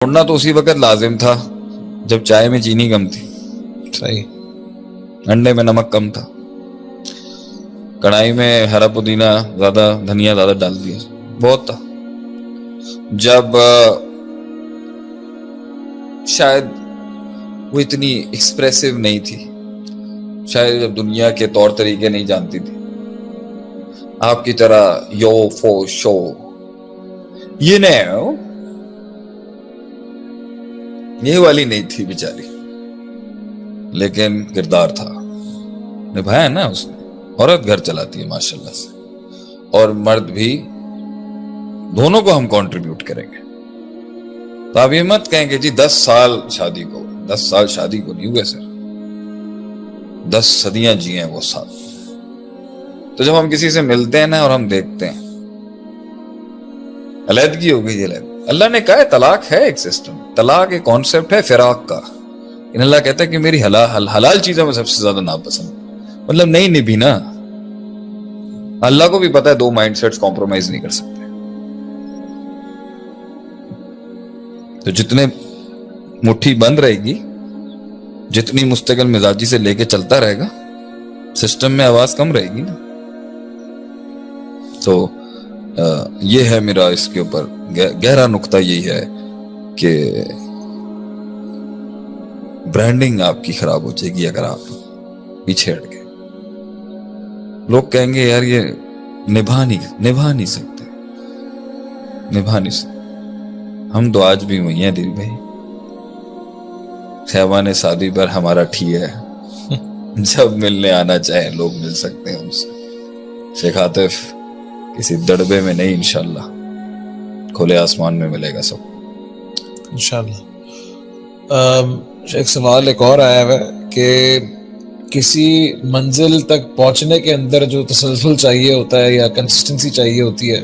چھوڑنا تو اسی وقت لازم تھا جب چائے میں چینی کم تھی، صحیح، انڈے میں نمک کم تھا، کڑھائی میں ہرا پودینہ زیادہ، دھنیا زیادہ ڈال دیا، بہت تھا. جب شاید وہ اتنی ایکسپریسو نہیں تھی، شاید جب دنیا کے طور طریقے نہیں جانتی تھی، آپ کی طرح یو فو شو یہ والی نہیں تھی بیچاری، لیکن کردار تھا، نبھایا نا اس نے. عورت گھر چلاتی ہے ماشاءاللہ سے، اور مرد بھی، دونوں کو ہم کنٹریبیوٹ کریں گے. تو آپ یہ مت کہیں کہ جی 10 سال شادی کو، 10 سال شادی کو نہیں ہوئے سر، 10 صدیاں جی ہیں وہ ساتھ. تو جب ہم کسی سے ملتے ہیں نا اور ہم دیکھتے ہیں علیحدگی ہو گئی، اللہ نے کہا ہے طلاق ہے ایک سسٹم، طلاق ایک کانسیپٹ ہے فراق کا. ان اللہ کہتا ہے کہ میری حلال چیزوں میں سب سے زیادہ ناپسند، مطلب نہیں نبھی نا. اللہ کو بھی پتا ہے 2 مائنڈ سیٹس کمپرومائز نہیں کر سکتے. تو جتنے مٹھی بند رہے گی، جتنی مستقل مزاجی سے لے کے چلتا رہے گا، سسٹم میں آواز کم رہے گی نا. تو یہ ہے میرا اس کے اوپر گہرا نقطہ یہی ہے کہ برانڈنگ آپ کی خراب ہو جائے گی اگر آپ پیچھے ہٹ گئے. لوگ کہیں گے یار یہ نبھا نہیں سکتے. ہم تو آج بھی وہی ہیں دل بھائی، خیبان شادی پر ہمارا ٹھی ہے، جب ملنے آنا چاہیں لوگ مل سکتے ہیں ہم سے. شیخ عاطف کسی دڑبے میں نہیں، انشاءاللہ کھلے آسمان میں ملے گا سب انشاءاللہ. ایک سوال ایک اور آیا ہے کہ کسی منزل تک پہنچنے کے اندر جو تسلسل چاہیے ہوتا ہے یا کنسسٹنسی چاہیے ہوتی ہے،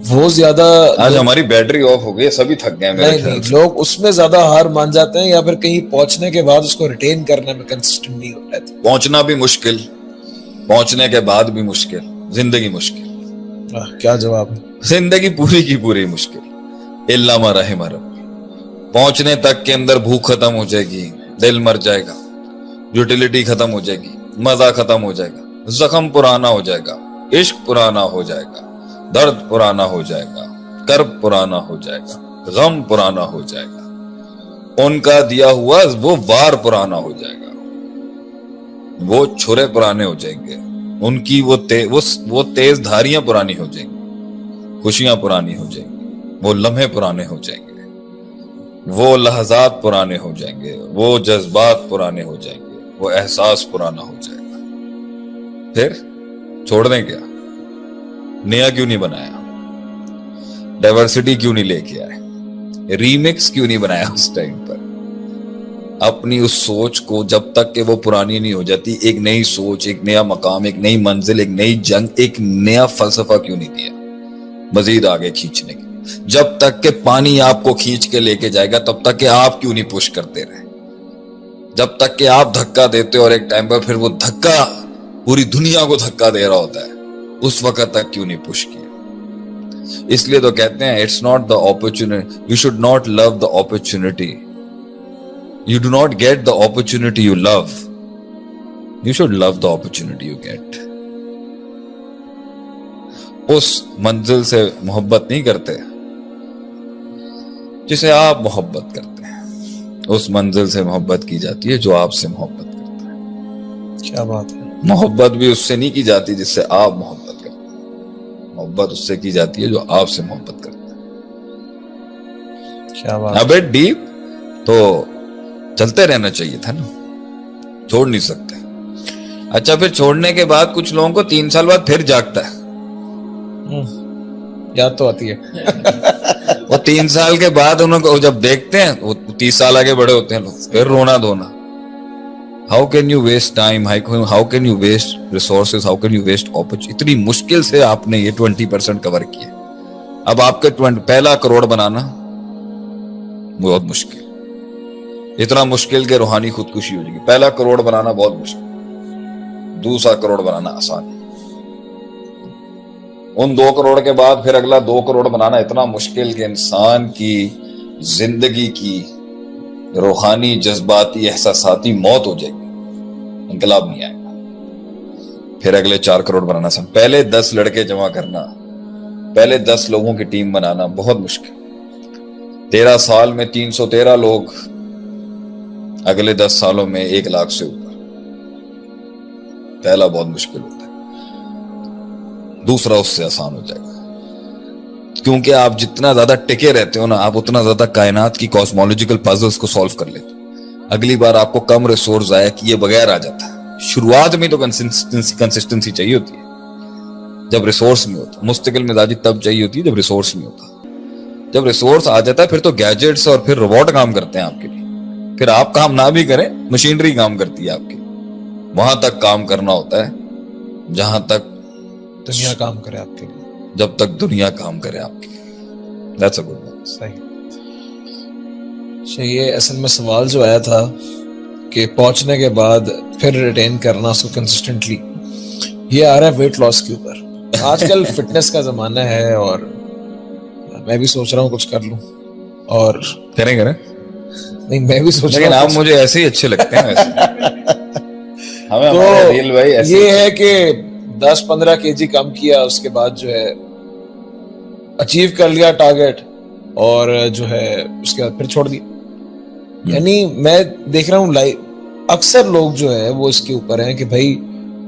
وہ زیادہ، آج ہماری بیٹری آف ہو گئی، سبھی تھک گئے میرے خیال سے. لوگ اس میں زیادہ ہار مان جاتے ہیں یا پھر کہیں پہنچنے کے بعد اس کو ریٹین کرنے میں کنسسٹنٹ نہیں ہو رہتے. پہنچنا بھی مشکل، پہنچنے کے بعد بھی مشکل، زندگی مشکل. کیا جواب ہے؟ زندگی پوری کی پوری مشکل، الا ما رحم ربی. پہنچنے تک کے اندر بھوک ختم ہو جائے گی، دل مر جائے گا، یوٹیلیٹی ختم ہو جائے گی، مزہ ختم ہو جائے گا، زخم پرانا ہو جائے گا، عشق پرانا ہو جائے گا، درد پرانا ہو جائے گا، کرب پرانا ہو جائے گا، غم پرانا ہو جائے گا، ان کا دیا ہوا وہ وار پرانا ہو جائے گا، وہ چھرے پرانے ہو جائیں گے، ان کی وہ تیز دھاریاں پرانی ہو جائیں گی، خوشیاں پرانی ہو جائیں گی، وہ لمحے پرانے ہو جائیں گے، وہ لحظات پرانے ہو جائیں گے، وہ جذبات پرانے ہو جائیں گے، وہ احساس پرانا ہو جائے گا. پھر چھوڑ دیں کیا؟ نیا کیوں نہیں بنایا؟ ڈائیورسٹی کیوں نہیں لے کے آئے؟ ریمکس کیوں نہیں بنایا اس ٹائم پر؟ اپنی اس سوچ کو جب تک کہ وہ پرانی نہیں ہو جاتی، ایک نئی سوچ، ایک نیا مقام، ایک نئی منزل، ایک نئی جنگ، ایک نیا فلسفہ کیوں نہیں دیا مزید آگے کھینچنے کے؟ جب تک کہ پانی آپ کو کھینچ کے لے کے جائے گا تب تک کہ آپ کیوں نہیں پش کرتے رہے؟ جب تک کہ آپ دھکا دیتے اور ایک ٹائم پر پھر وہ دھکا پوری دنیا کو دھکا دے رہا ہوتا ہے، اس وقت تک کیوں نہیں پش کیا؟ اس لیے تو کہتے ہیں it's not the opportunity, you should not love the opportunity, you do not get the opportunity you love, you should love the opportunity you get. اس منزل سے محبت نہیں کرتے جسے آپ محبت کرتے ہیں، اس منزل سے محبت کی جاتی ہے جو آپ سے محبت کرتا ہے. کیا بات ہے. محبت بھی اس سے نہیں کی جاتی جس سے آپ محبت کرتے ہیں، محبت اس سے کی جاتی ہے جو آپ سے محبت کرتا ہے. کیا بات. اب ڈیپ تو چلتے رہنا چاہیے تھا نا، چھوڑ نہیں سکتے. اچھا پھر چھوڑنے کے بعد کچھ لوگوں کو 3 سال بعد پھر جاگتا ہے، یاد تو آتی ہے. وہ 3 سال کے بعد انہوں کو جب دیکھتے ہیں وہ 30 سال آگے بڑے ہوتے ہیں لوگ، پھر رونا دھونا. How can you waste time, how can you waste resources, how can you waste opportunity. اتنی مشکل سے آپ نے یہ 20% کور کیا. اب آپ کے پہلا کروڑ بنانا بہت مشکل، اتنا مشکل کہ روحانی خودکشی ہو جائے گی. پہلا کروڑ بنانا بہت مشکل، دوسرا کروڑ بنانا آسان. ان 2 کروڑ کے بعد پھر اگلا 2 کروڑ بنانا اتنا مشکل کہ انسان کی زندگی کی روحانی جذباتی احساساتی موت ہو جائے گی, انقلاب نہیں آئے گا. پھر اگلے 4 کروڑ بنانا پہلے 10 لڑکے جمع کرنا, پہلے 10 لوگوں کی ٹیم بنانا بہت مشکل. 13 سال میں 313 لوگ, اگلے 10 سالوں میں 1 لاکھ سے اوپر. پہلا بہت مشکل ہوتا ہے, دوسرا اس سے آسان ہو جائے گا, کیونکہ آپ جتنا زیادہ ٹکے رہتے ہو نا, آپ اتنا زیادہ کائنات کی کاسمولوجیکل پزلز کو سالو کر لیتے ہو. اگلی بار آپ کو کم ریسورس ضائع کیے بغیر آ جاتا ہے. شروعات میں تو کنسسٹنسی چاہیے ہوتی ہے جب ریسورس میں ہوتا. مستقل مزاجی تب چاہیے ہوتی ہے جب ریسورس میں ہوتا. جب ریسورس آ جاتا ہے پھر تو گیجٹس اور پھر روبوٹ کام کرتے ہیں آپ کے لیے. پھر آپ کام نہ بھی کریں, مشینری کام کرتی ہے آپ کے لیے. وہاں تک کام کرنا ہوتا ہے جہاں تک دنیا کام کرے آپ کے لیے, جب تک دنیا کام کرے آپ کے لیے. That's a good one. صحیح. یہ اصل میں سوال جو آیا تھا کہ پہنچنے کے بعد پھر ریٹین کرنا اس کو کنسسٹنٹلی, یہ آ رہا ہے ویٹ لاس کے اوپر. آج کل فٹنس کا زمانہ ہے اور میں بھی سوچ رہا ہوں کچھ کر لوں. اور کریں نہیں, میں بھی سوچ رہا ہوں, لیکن آپ مجھے ایسے ہی اچھے لگتے ہیں ویسے. ہمیں تو ہمارے ریل بھائی ایسے یہ ہے کہ 10-15 kg کم کیا, اس کے بعد جو ہے اچیو کر لیا ٹارگیٹ, اور جو ہے اس کے بعد پھر چھوڑ دیا. یعنی میں دیکھ رہا ہوں اکثر لوگ جو ہے وہ اس کے اوپر ہیں کہ بھائی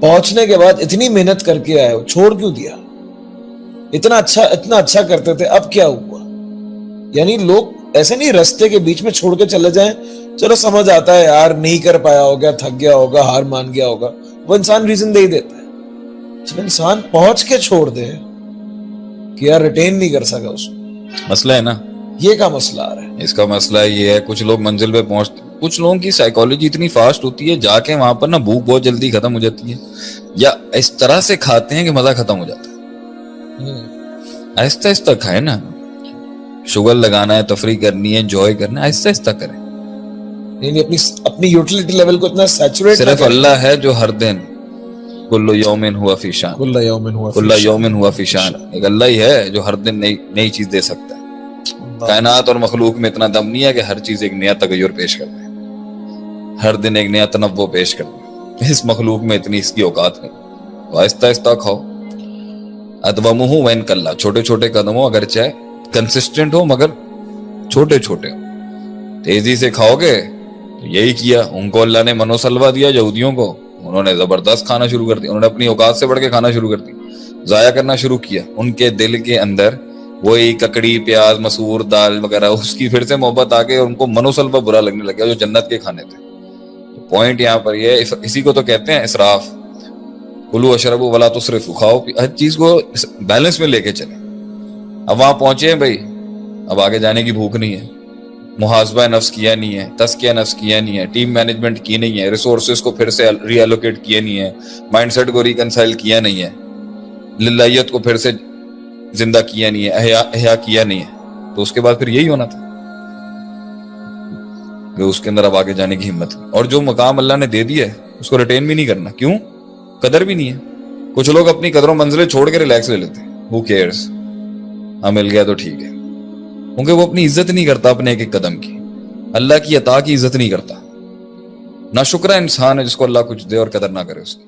پہنچنے کے بعد اتنی محنت کر کے آئے, چھوڑ کیوں دیا؟ اتنا اچھا کرتے تھے, اب کیا ہوا؟ یعنی لوگ ایسے نہیں رستے کے بیچ میں چھوڑ کے چلے جائیں, چلو سمجھ آتا ہے یار نہیں کر پایا ہوگا, تھک گیا ہوگا, ہار مان گیا ہوگا, وہ انسان ریزن دے ہی دیتا ہے. جب انسان پہنچ کے چھوڑ دے کہ یار ریٹین نہیں کر سکا اس کو, مسئلہ ہے نا. یہ کا مسئلہ آ رہا ہے. اس کا مسئلہ یہ ہے کچھ لوگ منزل پہ پہنچتے, کچھ لوگوں کی سائیکالوجی اتنی فاسٹ ہوتی ہے, جا کے وہاں پر نا بھوک بہت جلدی ختم ہو جاتی ہے, یا اس طرح سے کھاتے ہیں کہ مزہ ختم ہو جاتا ہے. آہستہ آہستہ کھائے نا, شوگر لگانا ہے, تفریح کرنی ہے, انجوائے کرنا ہے, آہستہ آہستہ کریں. یعنی اپنی یوٹیلیٹی لیول کو اتنا سیچوریٹ, صرف اللہ ہے جو ہر دن کل یومن ہوا فی شان, کل یومن ہوا فی شان. ایک اللہ ہی ہے جو ہر دن نئی چیز دے سکتا ہے. کائنات اور مخلوق میں اتنا دم نہیں ہے کہ ہر چیز ایک نیا تغیر پیش کر دے, ہر دن ایک نیا تنوع پیش کر دے. اس مخلوق میں اتنی اس کی اوقات نہیں. تو آہستہ آہستہ کھاؤ. ادومہ وین کلّا, چھوٹے چھوٹے قدموں, اگر چاہے کنسسٹنٹ ہو مگر چھوٹے چھوٹے ہو. تیزی سے کھاؤ گے تو یہی کیا ان کو اللہ نے منوسلوا دیا یہودیوں کو, انہوں نے زبردست کھانا شروع کر دیا, انہوں نے اپنی اوقات سے بڑھ کے کھانا شروع کر دیا, ضائع کرنا شروع کیا. ان کے دل کے اندر وہی ککڑی, پیاز, مسور دال وغیرہ, اس کی پھر سے محبت آ کے ان کو منوسلوا برا لگنے لگا جو جنت کے کھانے تھے. پوائنٹ یہاں پر یہ, اسی کو تو کہتے ہیں اسراف. کلوا اشربوا ولا تسرفوا, کھاؤ ہر چیز کو بیلنس میں لے کے چلیں. اب وہاں پہنچے ہیں بھائی, اب آگے جانے کی بھوک نہیں ہے, محاسبہ نفس کیا نہیں ہے, تزکیہ نفس کیا نہیں ہے, ٹیم مینجمنٹ کی نہیں ہے, ریسورسز کو پھر سے ری ایلوکیٹ کیا نہیں ہے, مائنڈ سیٹ کو ریکنسائل کیا نہیں ہے, للہیت کو پھر سے زندہ کیا نہیں ہے, احیا کیا نہیں ہے. تو اس کے بعد پھر یہی ہونا تھا کہ اس کے اندر اب آگے جانے کی ہمت. اور جو مقام اللہ نے دے دیا ہے اس کو ریٹین بھی نہیں کرنا. کیوں؟ قدر بھی نہیں ہے. کچھ لوگ اپنی قدروں منزلیں چھوڑ کے ریلیکس لے لیتے ہیں. Who cares, ہاں مل گیا تو ٹھیک ہے, کیونکہ وہ اپنی عزت نہیں کرتا اپنے ایک ایک قدم کی, اللہ کی عطا کی عزت نہیں کرتا. ناشکرا انسان ہے جس کو اللہ کچھ دے اور قدر نہ کرے اس کی.